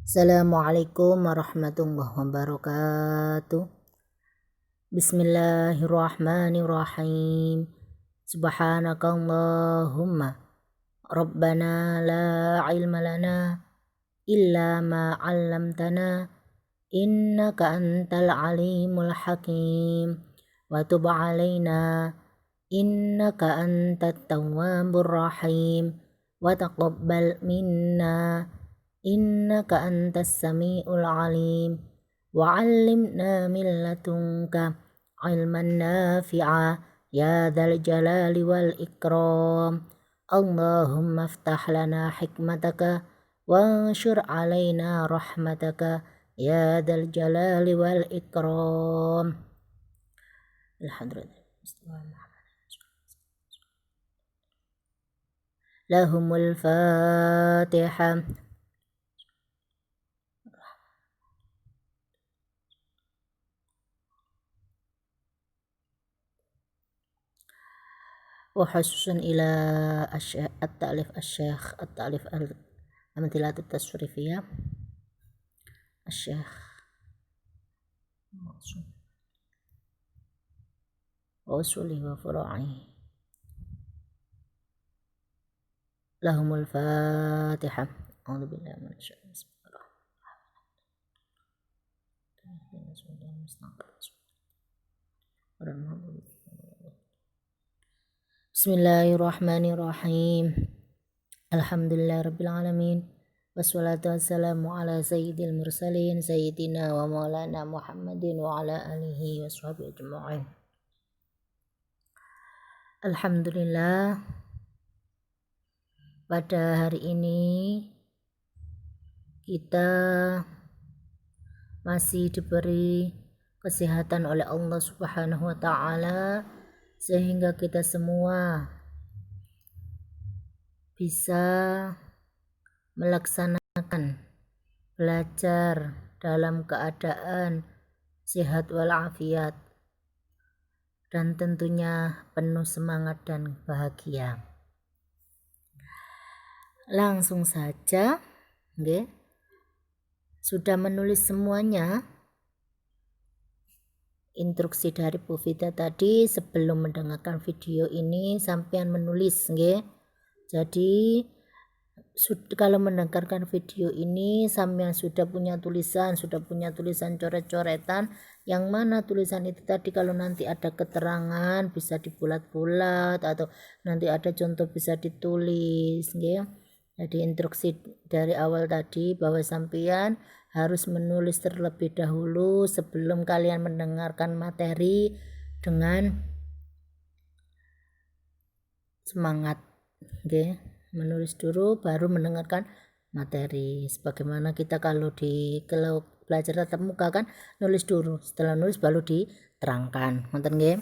Assalamualaikum warahmatullahi wabarakatuh. Bismillahirrahmanirrahim. Subhanakallahumma Rabbana la ilma lana illa ma 'allamtana innaka antal alimul hakim wa tub 'alaina innaka antat tawwabur rahim wa taqabbal minna innaka antas samiul alim wa 'allimna min ladunka ilman nafi'a ya dzal jalali wal ikram. Allahumma aftah lana hikmataka wanshur 'alaina rahmataka ya dzal jalali wal ikram. Alhamdulillah. Lahumul Fatihah. وخصوصا إلى التأليف الشيخ التأليف المثلات التصريفية الشيخ وأصوله وفروعه. لهم الفاتحة. أعوذ بالله من الشيطان الرجيم. Bismillahirrahmanirrahim. Alhamdulillahirabbil alamin. Wassalatu wassalamu ala sayyidil mursalin sayyidina wa maulana Muhammadin wa ala alihi washabihi ajma'in. Alhamdulillah, pada hari ini kita masih diberi kesehatan oleh Allah Subhanahu wa taala sehingga kita semua bisa melaksanakan belajar dalam keadaan sehat walafiat dan tentunya penuh semangat dan bahagia. Langsung saja, sudah menulis semuanya instruksi dari Bu Vida tadi. Sebelum mendengarkan video ini sampean menulis, Jadi kalau mendengarkan video ini sampean sudah punya tulisan coret-coretan, yang mana tulisan itu tadi kalau nanti ada keterangan bisa dibulat-bulat atau nanti ada contoh bisa ditulis, Jadi instruksi dari awal tadi bahwa sampean harus menulis terlebih dahulu sebelum kalian mendengarkan materi dengan semangat, menulis dulu baru mendengarkan materi. Sebagaimana kita kalau belajar tatap muka kan nulis dulu, setelah nulis baru diterangkan. Nonton nggih.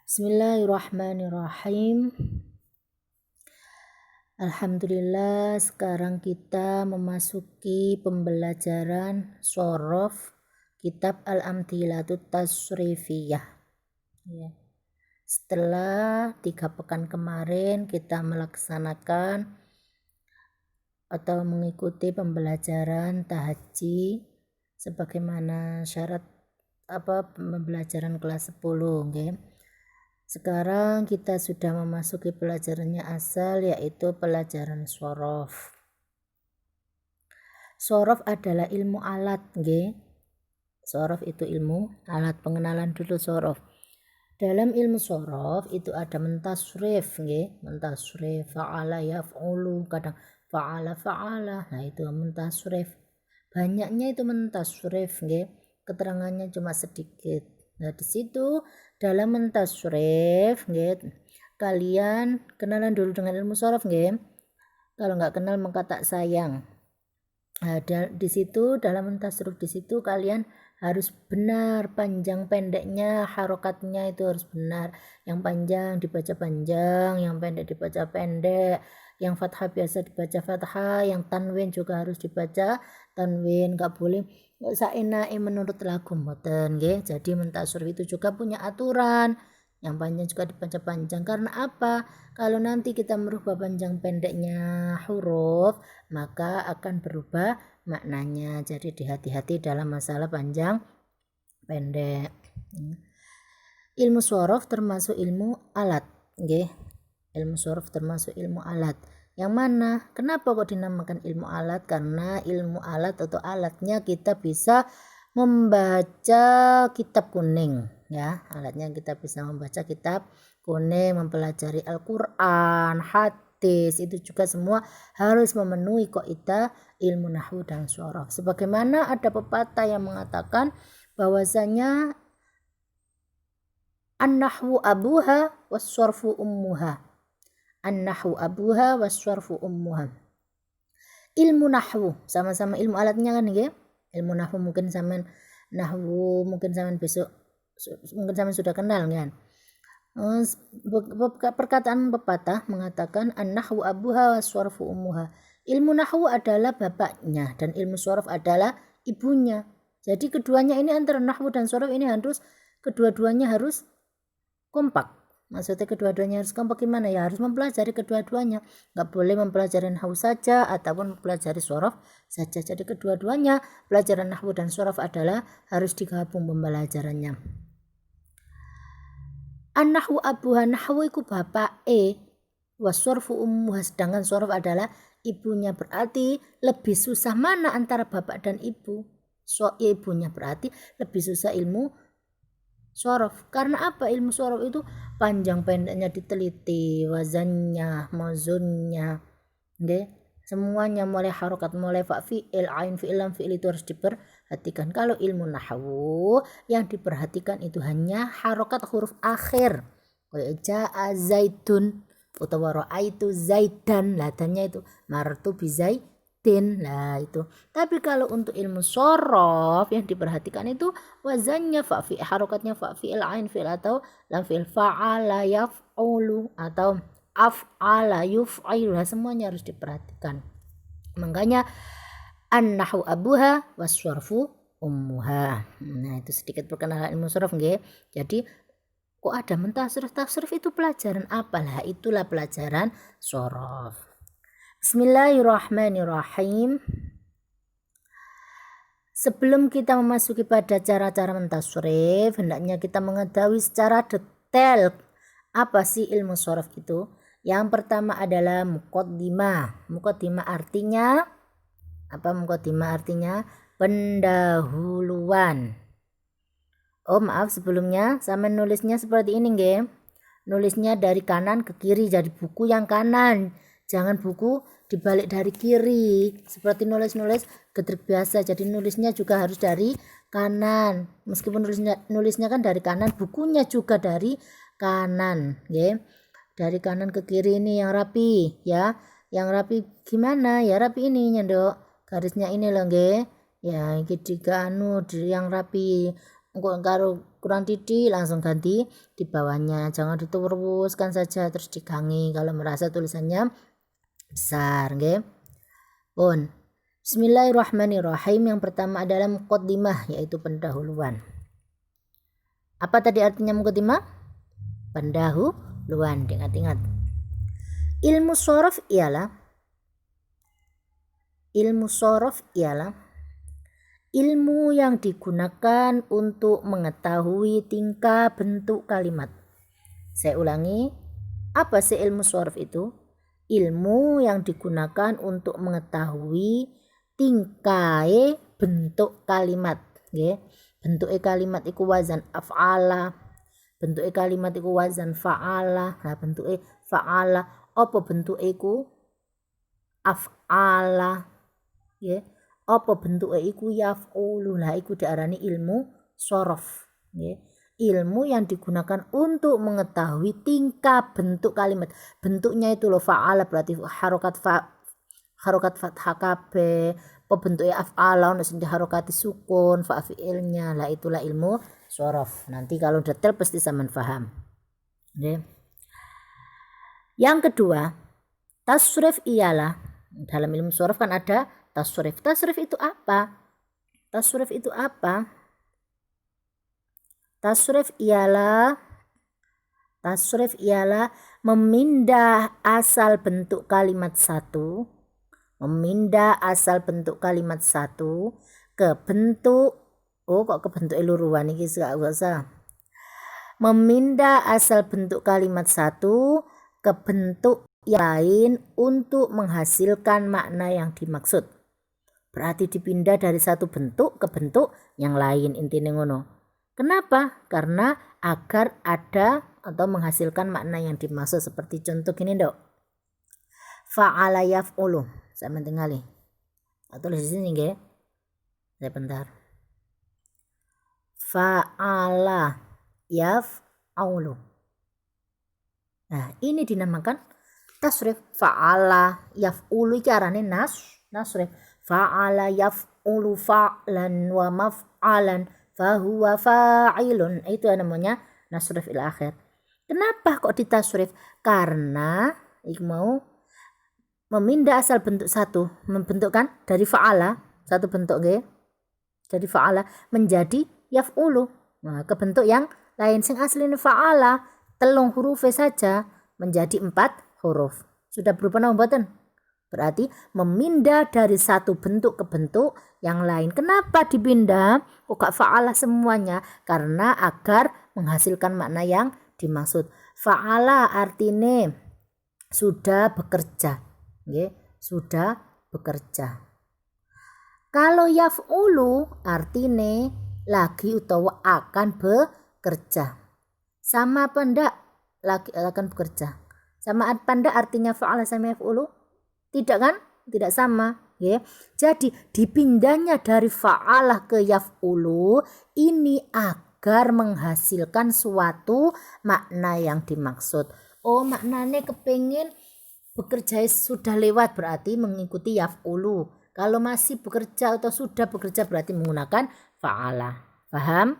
Bismillahirrahmanirrahim. Alhamdulillah, sekarang kita memasuki pembelajaran shorof kitab Al-Amthilatut Tasrifiyah. Setelah 3 pekan kemarin kita melaksanakan atau mengikuti pembelajaran tahajji sebagaimana syarat pembelajaran kelas 10, Sekarang kita sudah memasuki pelajarannya asal, yaitu pelajaran shorof. Shorof adalah ilmu alat, Shorof itu ilmu alat. Pengenalan dulu shorof. Dalam ilmu shorof itu ada mentasrif, mentasrif, fa'ala yaf'ulu, kadang fa'ala. Nah, itu mentasrif. Banyaknya itu mentasrif, Keterangannya cuma sedikit. Nah, di situ dalam mentasrif, kalian kenalan dulu dengan ilmu shorof, Kalau nggak kenal maka tak sayang. Nah, di situ dalam mentasrif di situ kalian harus benar, panjang pendeknya, harokatnya itu harus benar. Yang panjang dibaca panjang, yang pendek dibaca pendek, yang fathah biasa dibaca fathah, yang tanwin juga harus dibaca tanwin, nggak boleh saenake menurut lagu mboten, Jadi mentasrif itu juga punya aturan. yang panjang juga dibaca panjang. Karena apa? Kalau nanti kita merubah panjang pendeknya huruf, maka akan berubah maknanya. Jadi hati-hati dalam masalah panjang pendek. Ilmu sorof termasuk ilmu alat, nggih. Ilmu sorof termasuk ilmu alat. Yang mana? Kenapa kok dinamakan ilmu alat? Karena ilmu alat atau alatnya kita bisa membaca kitab kuning, ya. Alatnya kita bisa membaca kitab kuning, mempelajari Al-Qur'an, hadis, itu juga semua harus memenuhi kaidah ilmu nahwu dan sorof. Sebagaimana ada pepatah yang mengatakan bahwasanya an-nahwu abuha was-sharfu ummuha. An-nahwu abuha was-sharfu ummuha. Ilmu nahwu sama-sama ilmu alatnya kan nggih. Ilmu nahwu mungkin sampean besok mungkin sampean sudah kenal kan. Perkataan pepatah mengatakan an-nahwu abuha was-sharfu ummuha. Ilmu nahwu adalah bapaknya dan ilmu sharaf adalah ibunya. Jadi keduanya ini antara nahwu dan sharaf ini kedua-duanya harus kompak. Maksudnya kedua-duanya harus kompak gimana ya? Harus mempelajari kedua-duanya. Nggak boleh mempelajari nahwu saja ataupun mempelajari sorof saja. Jadi kedua-duanya pelajaran nahwu dan sorof adalah harus digabung pembelajarannya. An-nahwu abuha, nahwu iku bapake, wasorfu ummuha, sedangkan sorof adalah ibunya. Berarti lebih susah mana antara bapak dan ibu? Ibunya, berarti lebih susah ilmu sorof. Karena apa? Ilmu sorof itu panjang pendeknya diteliti, wazannya, mazunnya, semuanya, mulai harokat, mulai fi'il, ain, fi'il, lam, fi'il itu harus diperhatikan. Kalau ilmu nahwu yang diperhatikan itu hanya harokat huruf akhir. Kayak ja'a zaitun utawa ra'aitu zaidan, ladanya itu martu bizai lah itu. Tapi kalau untuk ilmu sorof yang diperhatikan itu wazannya fa'fi, harokatnya fa'fi'il, ain fi'il atau lam fi'il, fa'ala yaf'ulu atau af'ala yuf'ilu, semuanya harus diperhatikan. Makanya an-nahwu abuha was-sharfu ummuha. Nah, itu sedikit perkenalan ilmu sorof nggih. Jadi kok ada mentasrif? Tasrif itu pelajaran apalah? Itulah pelajaran sorof. Bismillahirrahmanirrahim. Sebelum kita memasuki pada cara-cara mentasrif, hendaknya kita mengetahui secara detail apa sih ilmu sorof itu. Yang pertama adalah muqaddimah. Muqaddimah artinya apa? Muqaddimah artinya pendahuluan. Oh maaf, sebelumnya sama nulisnya seperti ini nggih. Nulisnya dari kanan ke kiri, jadi buku yang kanan. Jangan buku dibalik dari kiri seperti nulis-nulis gedrek biasa. Jadi nulisnya juga harus dari kanan. Meskipun nulisnya kan dari kanan, bukunya juga dari kanan, ya. Dari kanan ke kiri ini yang rapi, ya. Yang rapi gimana? Ya rapi ini nyendok. Garisnya ini loh, nggih. Ya, iki yang rapi. Engko karo kurang titik langsung ganti di bawahnya. Jangan diteruskan saja terus digangi kalau merasa tulisannya besar, nggih. Pun. Bismillahirrahmanirrahim. Yang pertama adalah muqaddimah, yaitu pendahuluan. Apa tadi artinya muqaddimah? Pendahuluan. Ingat-ingat. Ilmu sorof ialah ilmu yang digunakan untuk mengetahui tingkah bentuk kalimat. Saya ulangi, apa sih ilmu sorof itu? Ilmu yang digunakan untuk mengetahui tingkah bentuk kalimat, nggih. Bentuk kalimat iku wazan af'ala, bentuk kalimat iku wazan fa'ala. Nah, bentuk fa'ala apa bentuk iku? Af'ala, nggih. Apa bentuk iku? Yaf'ulu. Lah iku diarani ilmu sorof, nggih. Ilmu yang digunakan untuk mengetahui tingkah bentuk kalimat. Bentuknya itu loh, fa'ala berarti harokat fathah kabeh, apa bentuknya af'ala ono sing diharokati sukun, fa'fi'ilnya. Lah itulah ilmu sorof. Nanti kalau detail pasti sampean paham. Oke. Yang kedua, tasrif ialah, dalam ilmu sorof kan ada tasrif. Tasrif itu apa? Tasrif itu apa? Tasrif ialah Tasrif ialah memindah asal bentuk kalimat satu, memindah asal bentuk kalimat satu ke bentuk, kok ke bentuk eluruan ini gak usah. Memindah asal bentuk kalimat satu ke bentuk yang lain untuk menghasilkan makna yang dimaksud. Berarti dipindah dari satu bentuk ke bentuk yang lain, intinya ngono. Kenapa? Karena agar ada atau menghasilkan makna yang dimaksud. Seperti contoh gini dok, fa'ala yaf'ulu, saya tinggali atau di sini nggih, saya bentar, fa'ala yaf'ulu. Nah ini dinamakan tasrif. Fa'ala yaf'ulu carane nasrif. Fa'ala yaf'ulu fa'lan wa maf'alan fahuwa fa'ilun, itu namanya nasrif ila akhir. Kenapa kok ditasrif? Karena mau memindah asal bentuk satu, membentukkan dari fa'ala satu bentuk nggih, dari fa'ala menjadi yaf'ulu, nah, ke bentuk yang lain sing asline fa'ala 3 huruf saja menjadi 4 huruf. Sudah berubah nama mboten? Berarti memindah dari satu bentuk ke bentuk yang lain. Kenapa dipindah? Kok gak fa'ala semuanya? Karena agar menghasilkan makna yang dimaksud. Fa'ala artinya sudah bekerja, okay? Sudah bekerja. Kalau yaf'ulu artinya lagi utawa akan bekerja. Sama apa ndak? Lagi akan bekerja. Sama apa ndak artinya fa'ala sama yaf'ulu? Tidak kan? Tidak sama. Okay? Jadi dipindahnya dari fa'ala ke yaf'ulu ini agar menghasilkan suatu makna yang dimaksud. Oh maknanya kepingin bekerja sudah lewat berarti mengikuti yaf'ulu. Kalau masih bekerja atau sudah bekerja berarti menggunakan fa'ala. Paham?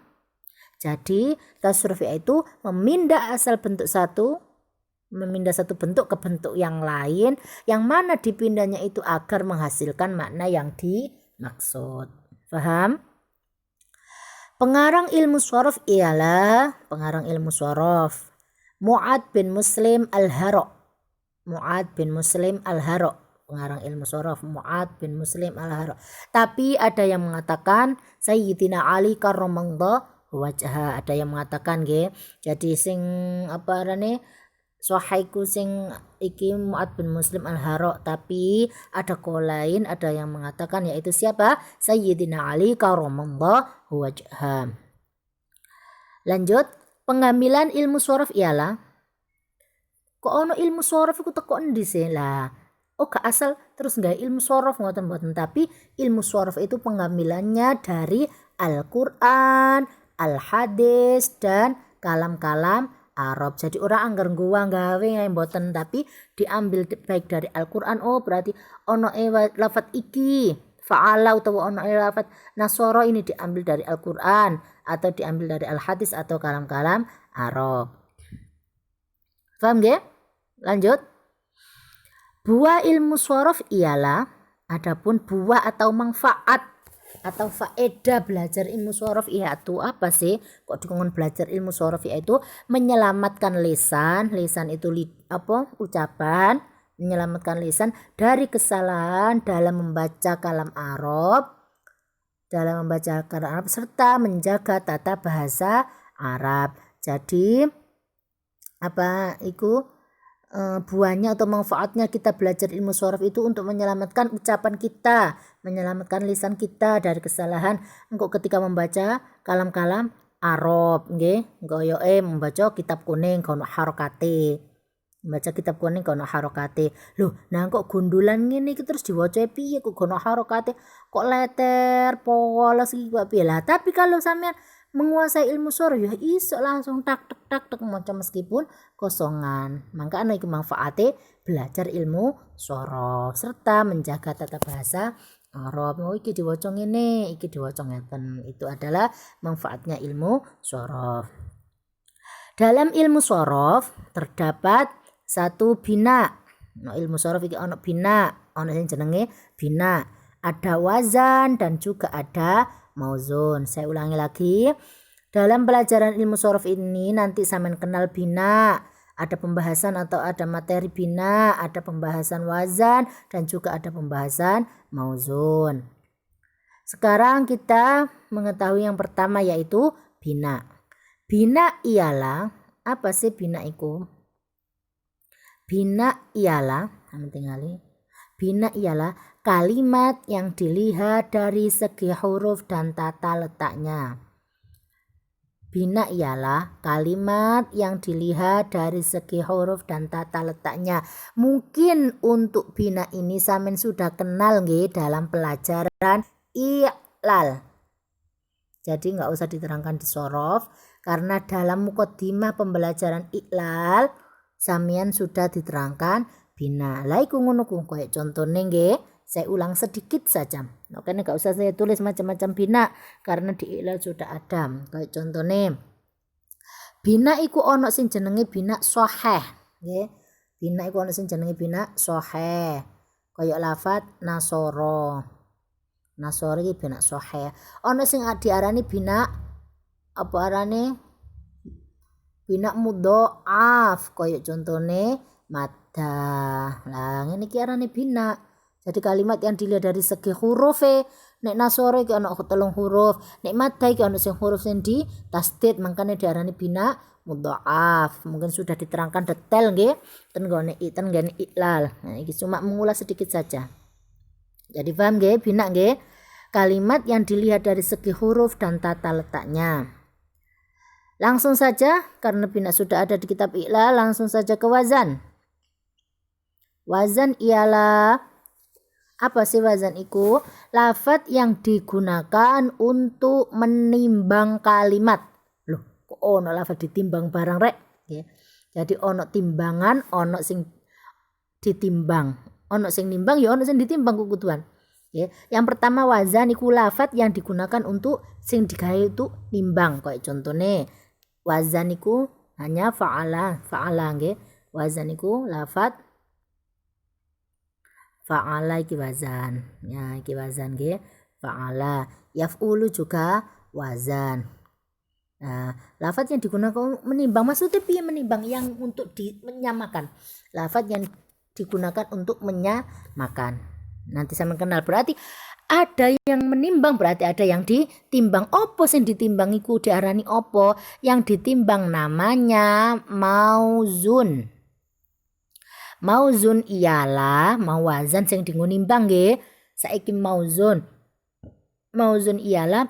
Jadi tasrif itu memindah asal bentuk satu, memindah satu bentuk ke bentuk yang lain, yang mana dipindahnya itu agar menghasilkan makna yang dimaksud. Paham? Pengarang ilmu shorof ialah pengarang ilmu shorof Mu'ad bin Muslim al-Haro. Mu'ad bin Muslim al-Haro, pengarang ilmu shorof Mu'ad bin Muslim al-Haro. Tapi ada yang mengatakan Sayyidina Ali karramallahu wajha, ada yang mengatakan nggih. Jadi sing apa rene sahaiku sing iki Mu'ad bin Muslim al-Haro, tapi ada kol lain, ada yang mengatakan yaitu siapa? Sayyidina Ali karramallahu wajha. Lanjut, pengambilan ilmu shorof ialah kok ono ilmu shorof iku teko endi sih lah? Oh gak asal terus nggak ilmu shorof ngoten-ngoten, tapi ilmu shorof itu pengambilannya dari Al-Qur'an, Al-Hadis dan kalam-kalam Arab. Jadi orang anggar gawe mboten, tapi diambil baik dari Al-Qur'an. Oh berarti ono lafat iki fa'ala utawa ono lafat nasoro ini diambil dari Al-Qur'an atau diambil dari Al-Hadis atau kalam-kalam Arab. Paham nggih? Lanjut. Buah ilmu shorof ialah adapun buah atau manfaat atau faedah belajar ilmu shorof yaitu apa sih? Kok dikongkon belajar ilmu shorof yaitu menyelamatkan lisan. Lisan itu ucapan, menyelamatkan lisan dari kesalahan dalam membaca kalam Arab, serta menjaga tata bahasa Arab. Jadi buahnya atau manfaatnya kita belajar ilmu shorof itu untuk menyelamatkan ucapan kita, menyelamatkan lisan kita dari kesalahan engkau ketika membaca kalam-kalam Arab nggih. Engko membaca kitab kuning kono harokate. Membaca kitab kuning kono harokate. Loh, nah kok gundulan ngene iki terus diwaca piye kok kono harokate? Kok letter polos iki kok piye lah. Tapi kalau sampean menguasai ilmu shorof ya iso langsung tak maca meskipun kosongan. Maka iku manfaate belajar ilmu shorof serta menjaga tata bahasa Arab. Oh iki diwaca ngene, iki diwaca ngeten. Itu adalah manfaatnya ilmu shorof. Dalam ilmu shorof terdapat satu bina. Nah, ilmu shorof iki ono bina, ono sing jenenge bina. Ada wazan dan juga ada mauzun. Saya ulangi lagi. Dalam pelajaran ilmu sorof ini nanti sampean kenal bina, ada pembahasan atau ada materi bina, ada pembahasan wazan dan juga ada pembahasan mauzun. Sekarang kita mengetahui yang pertama yaitu bina. Bina ialah apa sih bina itu? Bina ialah kalimat yang dilihat dari segi huruf dan tata letaknya. Bina ialah kalimat yang dilihat dari segi huruf dan tata letaknya. Mungkin untuk bina ini samen sudah kenal nggih dalam pelajaran i'lal. Jadi nggak usah diterangkan di sorof karena dalam muqaddimah pembelajaran i'lal samian sudah diterangkan bina. Lah iku ngono ku koyo contone nggih. Saya ulang sedikit saja. Oke, nggak usah saya tulis macam-macam bina karena di i'lal sudah ada. Kayak contohnya, bina iku ono sing jenenge bina sahih, nggih. Bina iku ono sing jenenge bina sahih. Kayak lafat nasoro. Nasoro iki bina sahih. Ono sing diarani bina apa arane? Bina mudhoaf, kayak contohnya maddah. Lah ngene iki arane bina. Jadi kalimat yang dilihat dari segi huruf nek nasoro iki ana 3 huruf, nek maddah iki ana sing huruf sing di tasdid makanya diarani bina mudhaaf. Mungkin sudah diterangkan detail nggih ten nggone i'lal. Nah iki cuma mengulas sedikit saja. Jadi paham nggih bina nggih? Kalimat yang dilihat dari segi huruf dan tata letaknya. Langsung saja karena bina sudah ada di kitab i'lal, langsung saja ke wazan. Wazan ialah apa sih wazan itu? Lafadz yang digunakan untuk menimbang kalimat. Loh, kok ono lafadz ditimbang barang rek? Ya. Jadi ono timbangan, ono sing ditimbang. Ono sing nimbang ya ono sing ditimbang kukutuan. Ya. Yang pertama wazan iku lafadz yang digunakan untuk sing digawe itu nimbang. Kayak contohnya wazan iku hanya fa'ala nggih. Wazan iku lafadz fa'ala iki wazan. Ya, iki wazan nggih. Fa'ala. Yaf'ulu juga wazan. Nah, lafadz yang digunakan menimbang maksudnya piye menimbang yang untuk menyamakan. Lafadz yang digunakan untuk menyamakan. Nanti saya kenal berarti ada yang menimbang berarti ada yang ditimbang. Opo sing ditimbang iku diarani opo? Yang ditimbang namanya mauzun. Mauzun ialah mawazan sing dienggo nimbang nggih. Saiki mauzun. Mauzun ialah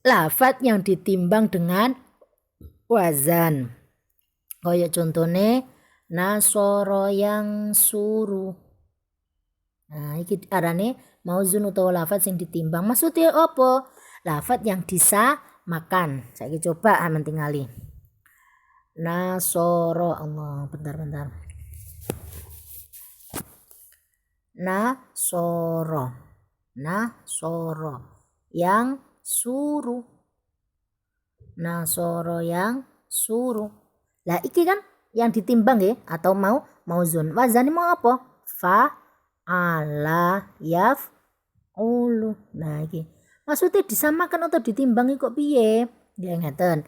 lafadz yang ditimbang dengan wazan. Kayak contohnya nasoro yang suruh. Nah, iki arane mauzun utawa lafadz sing ditimbang. Maksudnya apa? Lafadz yang disamakan. Saiki coba mentingali. Nasoro Allah, bentar. Nasoro yang suruh. Nasoro yang suruh. Lah iki kan yang ditimbang ya atau mauzun. Wazani mau apa? Fa'ala yaf'ulu. Nah iki. Maksudnya disamakan atau ditimbang kok piye? Ya ngeten.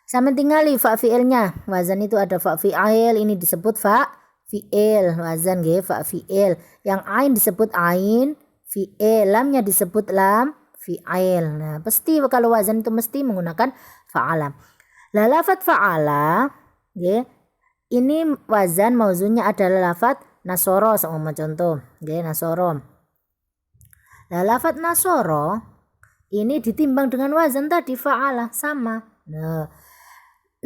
Sampe tingali fa fi'ilnya. Wazan itu ada fa fi'il, ini disebut fa fi'il, wazan nggih fa fi'il. Yang ain disebut ain fi'il, lamnya disebut lam fi'il. Nah, pasti kalau wazan itu mesti menggunakan fa'ala. Lah lafadz fa'ala nggih. Ini wazan mauzunnya adalah lafadz nasoro sama contoh, nggih nasoro. Lah lafadz nasoro ini ditimbang dengan wazan tadi fa'ala sama. Nah,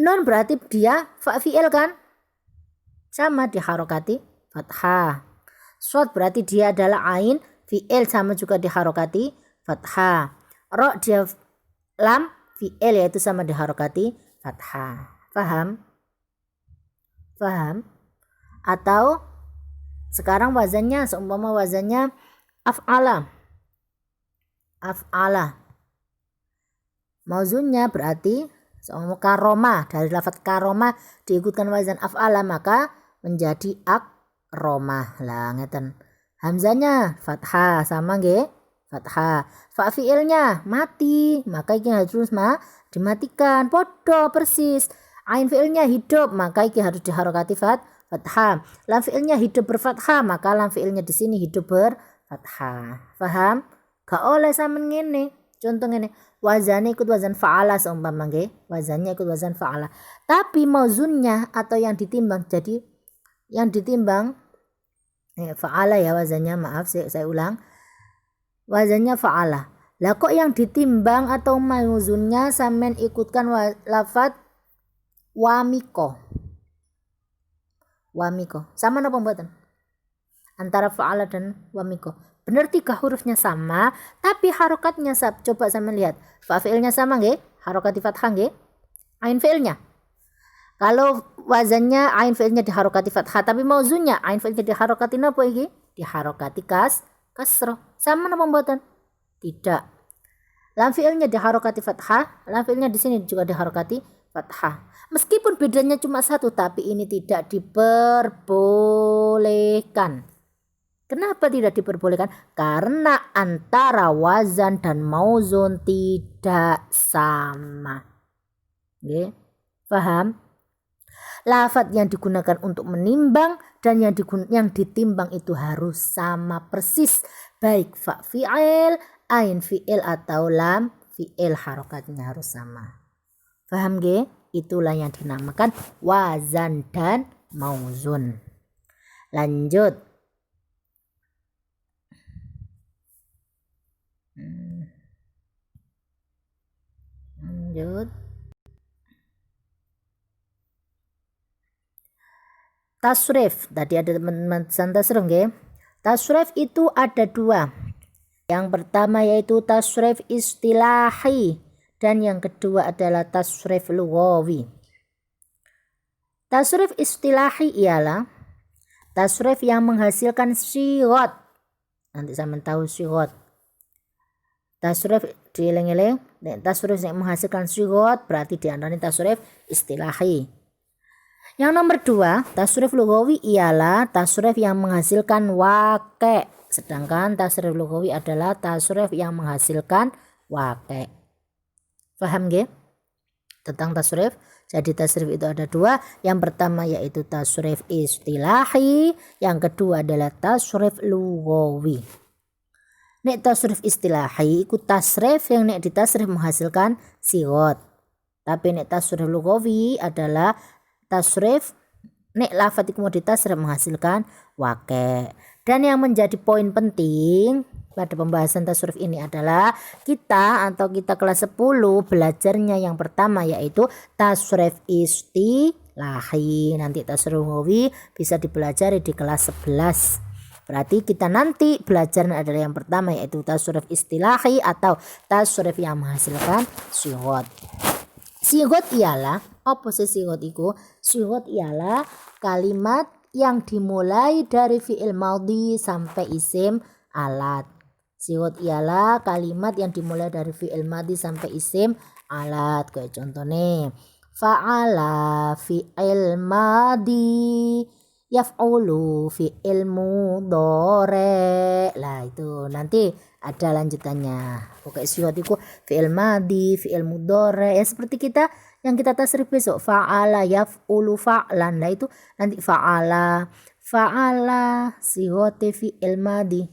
non berarti dia fa fi'il kan? Sama diharokati fathah. Shad berarti dia adalah ain, fi'il sama juga diharokati fathah. Ro dia lam, fi'il yaitu sama diharokati fathah. Paham? Atau sekarang wazannya seumpama wazannya af'ala. Mauzunnya berarti seumpama karoma, dari lafadz karoma diikutkan wazan af'ala maka menjadi akromah. Lah ngeten. Hamzanya fathah sama nggih, fathah. Fa fi'ilnya mati, maka iki harus dimatikan. Podo persis. Ain fi'ilnya hidup, maka iki harus diharokati fathah. Lam fi'ilnya hidup berfathah, maka lam fi'ilnya di sini hidup berfathah. Paham? Gak oleh sampean ngene. Contoh ngene, wazannya ikut wazan fa'ala seumpama nggih. Wazannya ikut wazan fa'ala. Tapi mauzunnya atau yang ditimbang, jadi yang ditimbang fa'ala ya wazannya, maaf saya ulang. Wazannya fa'ala. Lah kok yang ditimbang atau mauzunnya sampean ikutkan lafaz wamiko. Wamiko. Sama apa pembuatan? Antara fa'ala dan wamiko. Benar 3 hurufnya sama, tapi harokatnya coba sama lihat. Fa fi'ilnya sama nggih? Harokati fathah nggih? Ain fi'ilnya. Kalau wazannya ain fi'ilnya diharokati fathah, tapi mauzunnya ain fi'ilnya diharokati napa iki? Diharokati kasroh. Sama napa pembuatan? Tidak. Lam fi'ilnya diharokati fathah, lam fi'ilnya di sini juga diharokati fathah. Meskipun bedanya cuma 1, tapi ini tidak diperbolehkan. Kenapa tidak diperbolehkan? Karena antara wazan dan mauzun tidak sama. Oke, paham? Lafaz yang digunakan untuk menimbang dan yang ditimbang itu harus sama persis. Baik fa fi'il, ain fi'il atau lam fi'il, harokatnya harus sama. Paham nggih? Itulah yang dinamakan wazan dan mauzun. Lanjut. Tasrif. Tadi ada teman-teman tasrif nggih. Tasrif itu ada 2. Yang pertama yaitu tasrif istilahi dan yang kedua adalah tasrif lughawi. Tasrif istilahi ialah tasrif yang menghasilkan sighat. Nanti saya tahu sighat. Tasrif dieling-eling, tasrif yang menghasilkan sighat berarti diantaranya tasrif istilahi. Yang nomor 2, tasrif lughawi ialah tasrif yang menghasilkan waqi'. Sedangkan tasrif lughawi adalah tasrif yang menghasilkan waqi'. Paham nggih? Tentang tasrif. Jadi tasrif itu ada 2. Yang pertama yaitu tasrif istilahi, yang kedua adalah tasrif lughawi. Nek tasrif istilahi iku tasrif yang nek ditasrif menghasilkan sighat. Tapi nek tasrif lughawi adalah tasrif nek lafadz iku mau ditasrif menghasilkan waqi'. Dan yang menjadi poin penting pada pembahasan tasrif ini adalah kita kelas 10 belajarnya yang pertama yaitu tasrif istilahi. Nanti tasrif lughawi bisa dipelajari di kelas 11. Berarti kita nanti belajarnya adalah yang pertama yaitu tasrif istilahi atau tasrif yang menghasilkan sighat. Sighat ialah apa sih sighat iku? Sighat ialah kalimat yang dimulai dari fi'il madhi sampai isim alat. Sighat ialah kalimat yang dimulai dari fi'il madhi sampai isim alat. Kayak contohnya fa'ala fi'il madhi, yaf'ulu fi'il mudhari'. Lah itu nanti ada lanjutannya. Pokoknya sighat itu fi'il madhi, fi'il mudhari'. Ya seperti yang kita tasrif besok, fa'ala yaf'ulu fa'lan. Nah itu nanti fa'ala sighat fi'il madhi,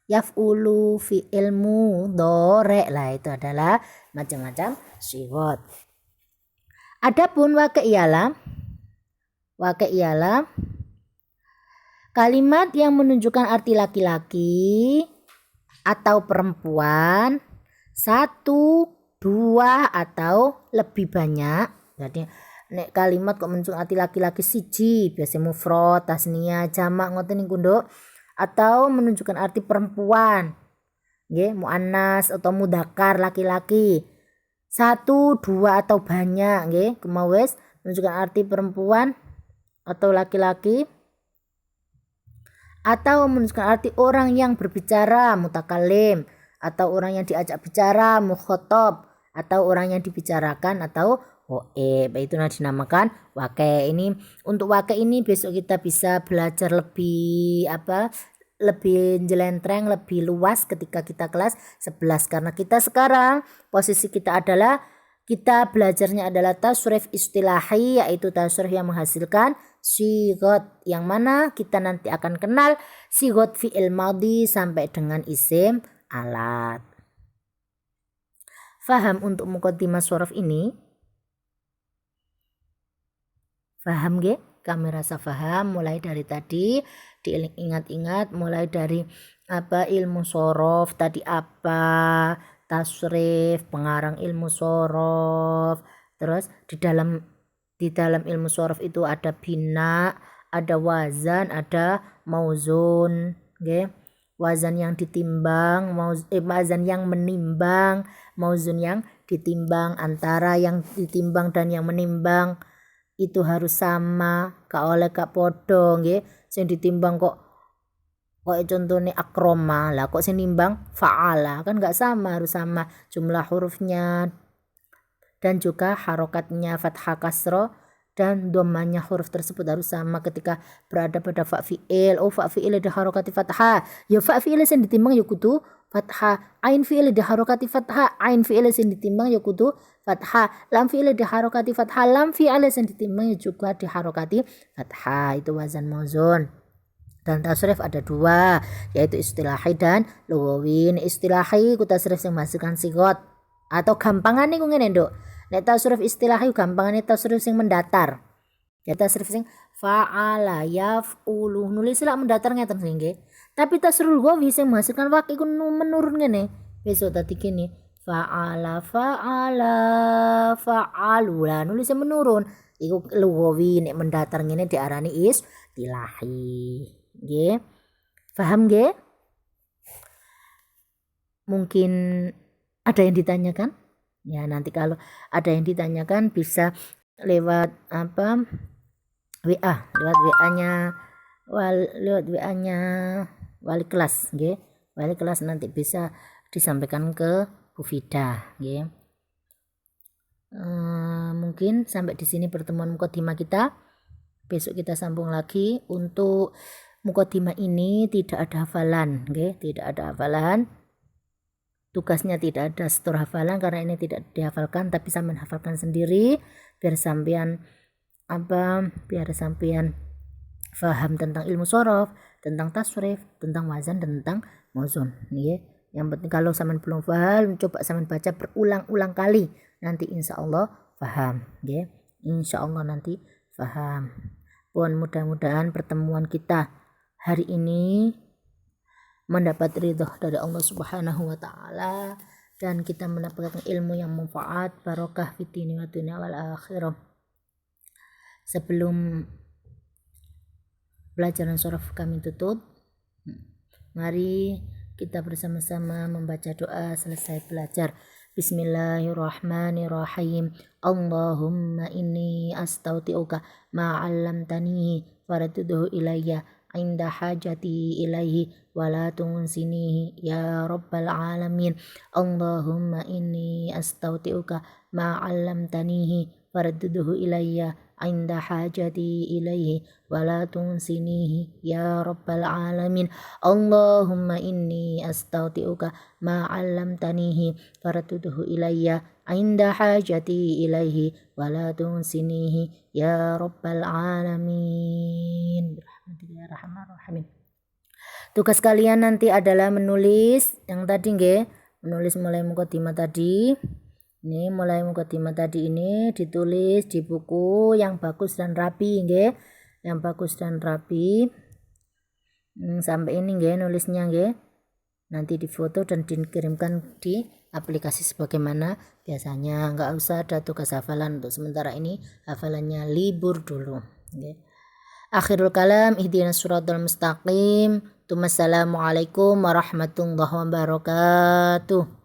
yaf'ulu fi'il mudhari'. Lah itu adalah macam-macam sighat. Adapun waqi' ialah kalimat yang menunjukkan arti laki-laki atau perempuan, 1, 2 atau lebih banyak. Jadi nek kalimat kok menunjukkan arti laki-laki siji, biasanya mufrad, tasniyah, jamak ngoten niku nduk. Atau menunjukkan arti perempuan, nggih, muannas atau mudzakkar laki-laki. 1, 2 atau banyak, nggih, kemawis menunjukkan arti perempuan atau laki-laki, atau menunjukkan arti orang yang berbicara, mutakallim, atau orang yang diajak bicara, mukhatab, atau orang yang dibicarakan atau ghaib. Itu dinamakan waqi'. Ini untuk waqi' ini besok kita bisa belajar lebih lebih jelentreng, lebih luas ketika kita kelas 11 karena kita sekarang posisi kita adalah kita belajarnya adalah tasrif istilahi, yaitu tasrif yang menghasilkan sigot, yang mana kita nanti akan kenal sigot fi'il madhi sampai dengan isim alat. Faham untuk muqaddimah sorof ini? Faham ge? Kami rasa faham mulai dari tadi, diingat-ingat mulai dari apa ilmu sorof tadi, apa tasrif, pengarang ilmu sorof. Terus di dalam ilmu sorof itu ada bina, ada wazan, ada mauzun, okay? Wazan yang ditimbang, wazan yang menimbang, mauzun yang ditimbang. Antara yang ditimbang dan yang menimbang itu harus sama, gak oleh gak podo nggih. Sing ditimbang kok contohnya akroma, lah kok sing nimbang fa'ala, kan gak sama, harus sama jumlah hurufnya dan juga harokatnya, fathah kasroh dan dhammahnya huruf tersebut harus sama ketika berada pada fa fi'il. Fa fi'il ada harokati fathah, ya fa fi'il sing ditimbang ya kudu fathah. Ain fi'il ada harokati fathah, ain fi'il sing ditimbang ya kudu fathah. Lam fi'il diharokati fathah, lam fi'il yang ditimbang juga diharokati fathah. Itu wazan mauzun. Dan tasrif ada dua, yaitu istilahi dan lugawi. Istilahi ku tasrif yang menghasilkan sigot atau gampangan nih ngene nduk. Nek tasrif istilahi gampangane tasrif yang mendatar. Ya tasrif sing fa'ala yaf'ulu nulis lak mendatar ngeten nggih. Tapi tasrif lugawi sing menghasilkan wak iku menurun ngene. Besok tadi kini fa'ala fa'alu, lah nulisnya menurun, iku lugawi. Nek mendatar ngene diarani istilahi. Nggih. Paham nggih? Mungkin ada yang ditanyakan? Ya, nanti kalau ada yang ditanyakan bisa lewat apa? WA, lewat WA-nya wali kelas, nggih. Wali kelas nanti bisa disampaikan ke Bu Fida, nggih. Mungkin sampai di sini pertemuan muqaddimah kita. Besok kita sambung lagi. Untuk muqaddimah ini tidak ada hafalan, nggih, tidak ada hafalan. Tugasnya tidak ada setor hafalan karena ini tidak dihafalkan, tapi sampean hafalkan sendiri biar sampean paham tentang ilmu sorof, tentang tasrif, tentang wazan, dan tentang mauzun, nggih. Yang penting kalau sampean belum paham, coba sampean baca berulang-ulang kali, nanti insya Allah paham, nggih. Insya Allah nanti paham. Pun mudah-mudahan pertemuan kita hari ini mendapat ridho dari Allah Subhanahu wa taala dan kita mendapatkan ilmu yang manfaat, barokah fitini wa dunya wal akhirah. Sebelum pelajaran sorof kami tutup, mari kita bersama-sama membaca doa selesai belajar. Bismillahirrahmanirrahim. Allahumma inni astaghfiruka ma 'allamtani faradduhu ilayya inda hajati ilaihi wala tunsinihi ya rabbal alamin. Allahumma inni astaghfiruka ma 'allamtanihi faradduhu ilayya inda hajati ilaihi wala tunsinihi ya rabbal alamin. Allahumma inni astaghfiruka ma 'allamtanihi faradduhu ilayya inda hajati ilaihi wala tunsinihi ya rabbal alamin. Bismillahirrahmanirrahim. Tugas kalian nanti adalah menulis yang tadi nggih, menulis mulai muqaddimah tadi. Ini mulai muqaddimah tadi ini ditulis di buku yang bagus dan rapi nggih, yang bagus dan rapi. Sampai ini nggih nulisnya nggih. Nanti difoto dan dikirimkan di aplikasi sebagaimana biasanya. Enggak usah ada tugas hafalan untuk sementara ini, hafalannya libur dulu nggih. Akhirul kalam, ihdinas siratal mustaqim. Assalamualaikum warahmatullahi wabarakatuh.